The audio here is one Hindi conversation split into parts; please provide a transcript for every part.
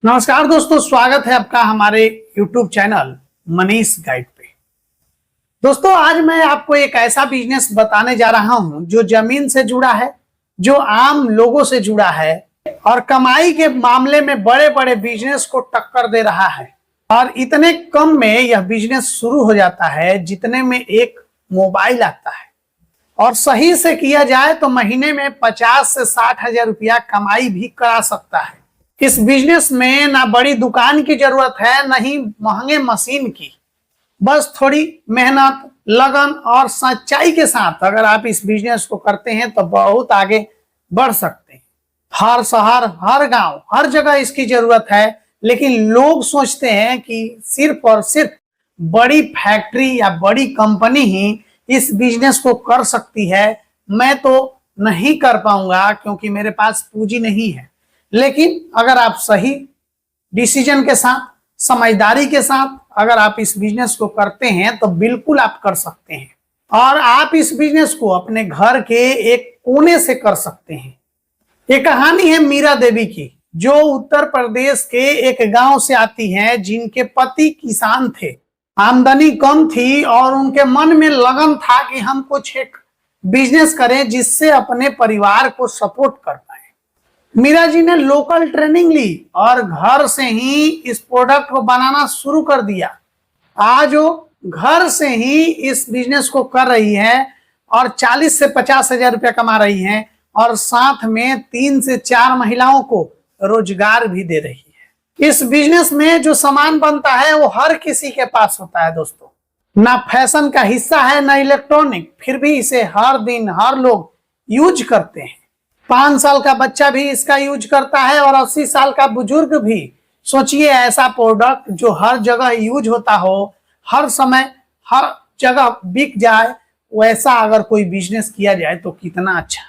नमस्कार दोस्तों, स्वागत है आपका हमारे YouTube चैनल मनीष गाइड पे। दोस्तों, आज मैं आपको एक ऐसा बिजनेस बताने जा रहा हूं जो जमीन से जुड़ा है, जो आम लोगों से जुड़ा है और कमाई के मामले में बड़े बड़े बिजनेस को टक्कर दे रहा है। और इतने कम में यह बिजनेस शुरू हो जाता है जितने में एक मोबाइल आता है। और सही से किया जाए तो महीने में 50 से 60 हजार रुपया कमाई भी करा सकता है। इस बिजनेस में ना बड़ी दुकान की जरूरत है, ना ही महंगे मशीन की। बस थोड़ी मेहनत, लगन और सच्चाई के साथ अगर आप इस बिजनेस को करते हैं तो बहुत आगे बढ़ सकते हैं। हर शहर, हर गांव, हर जगह इसकी जरूरत है, लेकिन लोग सोचते हैं कि सिर्फ और सिर्फ बड़ी फैक्ट्री या बड़ी कंपनी ही इस बिजनेस को कर सकती है। मैं तो नहीं कर पाऊंगा क्योंकि मेरे पास पूंजी नहीं है। लेकिन अगर आप सही डिसीजन के साथ, समझदारी के साथ अगर आप इस बिजनेस को करते हैं तो बिल्कुल आप कर सकते हैं। और आप इस बिजनेस को अपने घर के एक कोने से कर सकते हैं। ये कहानी है मीरा देवी की, जो उत्तर प्रदेश के एक गांव से आती हैं, जिनके पति किसान थे, आमदनी कम थी और उनके मन में लगन था कि हम कुछ एक बिजनेस करें जिससे अपने परिवार को सपोर्ट कर पाए। मीरा जी ने लोकल ट्रेनिंग ली और घर से ही इस प्रोडक्ट को बनाना शुरू कर दिया। आज वो घर से ही इस बिजनेस को कर रही है और 40 से 50 हजार रुपया कमा रही हैं और साथ में 3 से 4 महिलाओं को रोजगार भी दे रही है। इस बिजनेस में जो सामान बनता है वो हर किसी के पास होता है दोस्तों। ना फैशन का हिस्सा है, ना इलेक्ट्रॉनिक, फिर भी इसे हर दिन हर लोग यूज करते हैं। 5 साल का बच्चा भी इसका यूज करता है और 80 साल का बुजुर्ग भी। सोचिए, ऐसा प्रोडक्ट जो हर जगह यूज होता हो, हर समय हर जगह बिक जाए, वैसा अगर कोई बिजनेस किया जाए तो कितना अच्छा।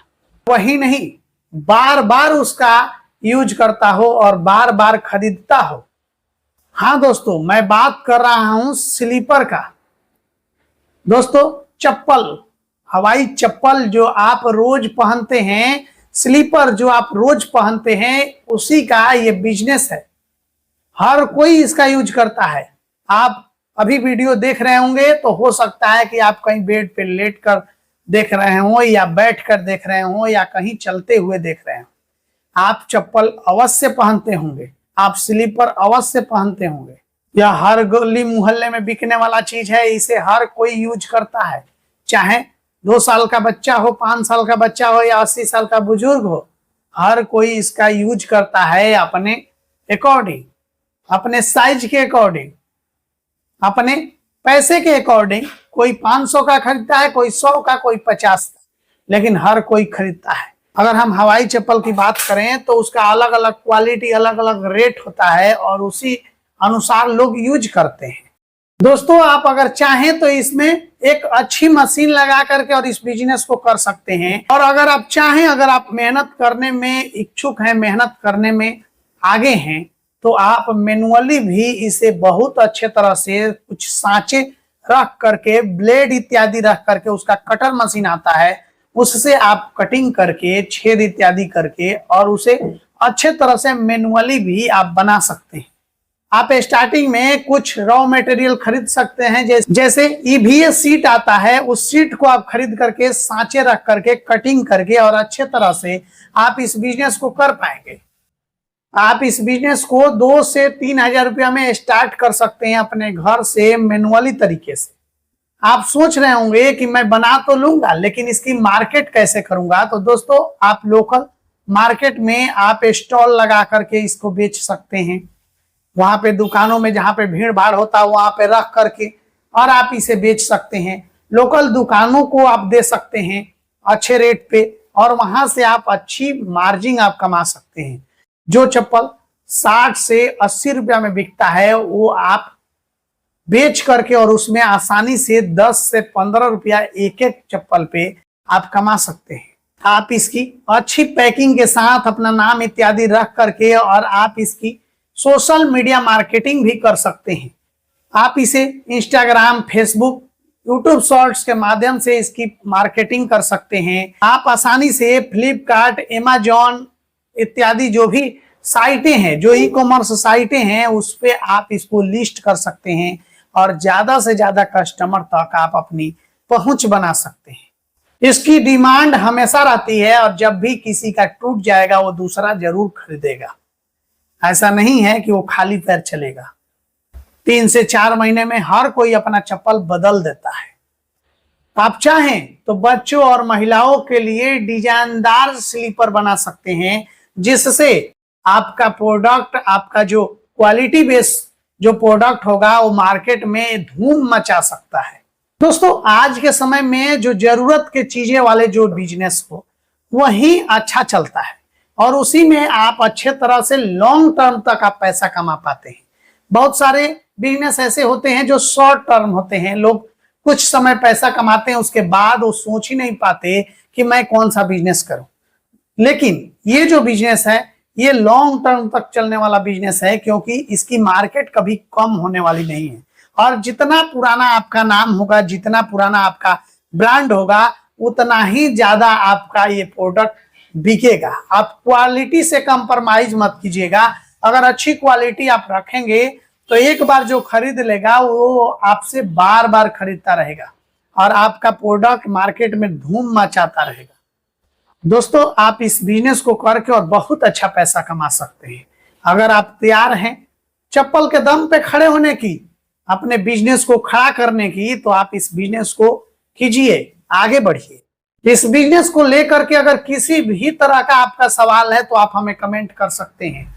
वही नहीं, बार बार उसका यूज करता हो और बार बार खरीदता हो। हाँ दोस्तों, मैं बात कर रहा हूं स्लीपर का। दोस्तों, चप्पल, हवाई चप्पल जो आप रोज पहनते हैं, स्लीपर जो आप रोज पहनते हैं, उसी का ये बिजनेस है। हर कोई इसका यूज करता है। आप अभी वीडियो देख रहे होंगे तो हो सकता है कि आप कहीं बेड पे लेट कर देख रहे हो, या बैठ कर देख रहे हो, या कहीं चलते हुए देख रहे हो। आप चप्पल अवश्य पहनते होंगे, आप स्लीपर अवश्य पहनते होंगे। यह हर गली मोहल्ले में बिकने वाला चीज है। इसे हर कोई यूज करता है, चाहे 2 साल का बच्चा हो, 5 साल का बच्चा हो, या 80 साल का बुजुर्ग हो। हर कोई इसका यूज करता है अपने अकॉर्डिंग, अपने साइज के अकॉर्डिंग, अपने पैसे के अकॉर्डिंग। कोई 500 का खरीदता है, कोई 100 का, कोई 50 का, लेकिन हर कोई खरीदता है। अगर हम हवाई चप्पल की बात करें तो उसका अलग अलग क्वालिटी, अलग अलग रेट होता है और उसी अनुसार लोग यूज करते हैं। दोस्तों, आप अगर चाहें तो इसमें एक अच्छी मशीन लगा करके और इस बिजनेस को कर सकते हैं। और अगर आप चाहें, अगर आप मेहनत करने में इच्छुक हैं, मेहनत करने में आगे हैं, तो आप मैनुअली भी इसे बहुत अच्छे तरह से कुछ सांचे रख करके, ब्लेड इत्यादि रख करके, उसका कटर मशीन आता है, उससे आप कटिंग करके, छेद इत्यादि करके और उसे अच्छे तरह से मैनुअली भी आप बना सकते हैं। आप स्टार्टिंग में कुछ रॉ मटेरियल खरीद सकते हैं, जैसे EVA सीट आता है, उस सीट को आप खरीद करके, सांचे रख करके, कटिंग करके और अच्छे तरह से आप इस बिजनेस को कर पाएंगे। आप इस बिजनेस को 2 से 3 हजार रुपया में स्टार्ट कर सकते हैं अपने घर से, मैनुअली तरीके से। आप सोच रहे होंगे कि मैं बना तो लूंगा, लेकिन इसकी मार्केट कैसे करूंगा? तो दोस्तों, आप लोकल मार्केट में आप स्टॉल लगा करके इसको बेच सकते हैं। वहां पे दुकानों में जहां पे भीड़ भाड़ होता है वहां पे रख करके और आप इसे बेच सकते हैं। लोकल दुकानों को आप दे सकते हैं अच्छे रेट पे, और वहां से आप अच्छी मार्जिन आप कमा सकते हैं। जो चप्पल 60 से 80 रुपया में बिकता है, वो आप बेच करके और उसमें आसानी से 10 से 15 रुपया एक एक चप्पल पे आप कमा सकते हैं। आप इसकी अच्छी पैकिंग के साथ अपना नाम इत्यादि रख करके और आप इसकी सोशल मीडिया मार्केटिंग भी कर सकते हैं। आप इसे इंस्टाग्राम, फेसबुक, यूट्यूब शॉर्ट्स के माध्यम से इसकी मार्केटिंग कर सकते हैं। आप आसानी से फ्लिपकार्ट, अमेजॉन इत्यादि जो भी साइटें हैं, जो ई कॉमर्स साइटें हैं, उस पे आप इसको लिस्ट कर सकते हैं और ज्यादा से ज्यादा कस्टमर तक आप अपनी पहुंच बना सकते हैं। इसकी डिमांड हमेशा रहती है और जब भी किसी का टूट जाएगा वो दूसरा जरूर खरीदेगा। ऐसा नहीं है कि वो खाली पैर चलेगा। 3 से 4 महीने में हर कोई अपना चप्पल बदल देता है। आप चाहें तो बच्चों और महिलाओं के लिए डिजाइनदार स्लीपर बना सकते हैं, जिससे आपका प्रोडक्ट, आपका जो क्वालिटी बेस जो प्रोडक्ट होगा वो मार्केट में धूम मचा सकता है। दोस्तों, आज के समय में जो जरूरत के चीजें वाले जो बिजनेस हो वही अच्छा चलता है और उसी में आप अच्छे तरह से लॉन्ग टर्म तक आप पैसा कमा पाते हैं। बहुत सारे बिजनेस ऐसे होते हैं जो शॉर्ट टर्म होते हैं। लोग कुछ समय पैसा कमाते हैं, उसके बाद वो सोच ही नहीं पाते कि मैं कौन सा बिजनेस करूं। लेकिन ये जो बिजनेस है ये लॉन्ग टर्म तक चलने वाला बिजनेस है, क्योंकि इसकी मार्केट कभी कम होने वाली नहीं है। और जितना पुराना आपका नाम होगा, जितना पुराना आपका ब्रांड होगा, उतना ही ज्यादा आपका ये प्रोडक्ट बिकेगा। आप क्वालिटी से कंप्रोमाइज मत कीजिएगा। अगर अच्छी क्वालिटी आप रखेंगे तो एक बार जो खरीद लेगा वो आपसे बार बार खरीदता रहेगा और आपका प्रोडक्ट मार्केट में धूम मचाता रहेगा। दोस्तों, आप इस बिजनेस को करके और बहुत अच्छा पैसा कमा सकते हैं। अगर आप तैयार हैं चप्पल के दम पे खड़े होने की, अपने बिजनेस को खड़ा करने की, तो आप इस बिजनेस को कीजिए, आगे बढ़िए। इस बिजनेस को लेकर के अगर किसी भी तरह का आपका सवाल है तो आप हमें कमेंट कर सकते हैं।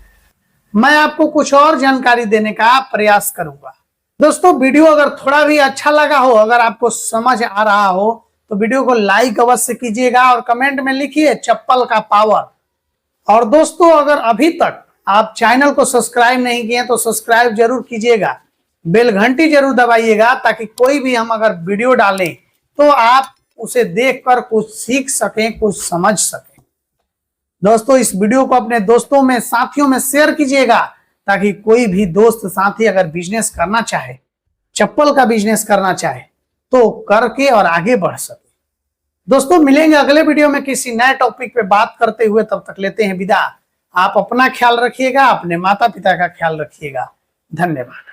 मैं आपको कुछ और जानकारी देने का प्रयास करूंगा। दोस्तों, वीडियो अगर थोड़ा भी अच्छा लगा हो, अगर आपको समझ आ रहा हो, तो वीडियो को लाइक अवश्य कीजिएगा और कमेंट में लिखिए चप्पल का पावर। और दोस्तों, अगर अभी तक आप चैनल को सब्सक्राइब नहीं किए तो सब्सक्राइब जरूर कीजिएगा, बेल घंटी जरूर दबाइएगा, ताकि कोई भी हम अगर वीडियो डालें तो आप उसे देखकर कुछ सीख सकें, कुछ समझ सकें। दोस्तों, इस वीडियो को अपने दोस्तों में, साथियों में शेयर कीजिएगा, ताकि कोई भी दोस्त साथी अगर बिजनेस करना चाहे, चप्पल का बिजनेस करना चाहे, तो करके और आगे बढ़ सके। दोस्तों, मिलेंगे अगले वीडियो में किसी नए टॉपिक पे बात करते हुए। तब तक लेते हैं विदा। आप अपना ख्याल रखिएगा, अपने माता पिता का ख्याल रखिएगा। धन्यवाद।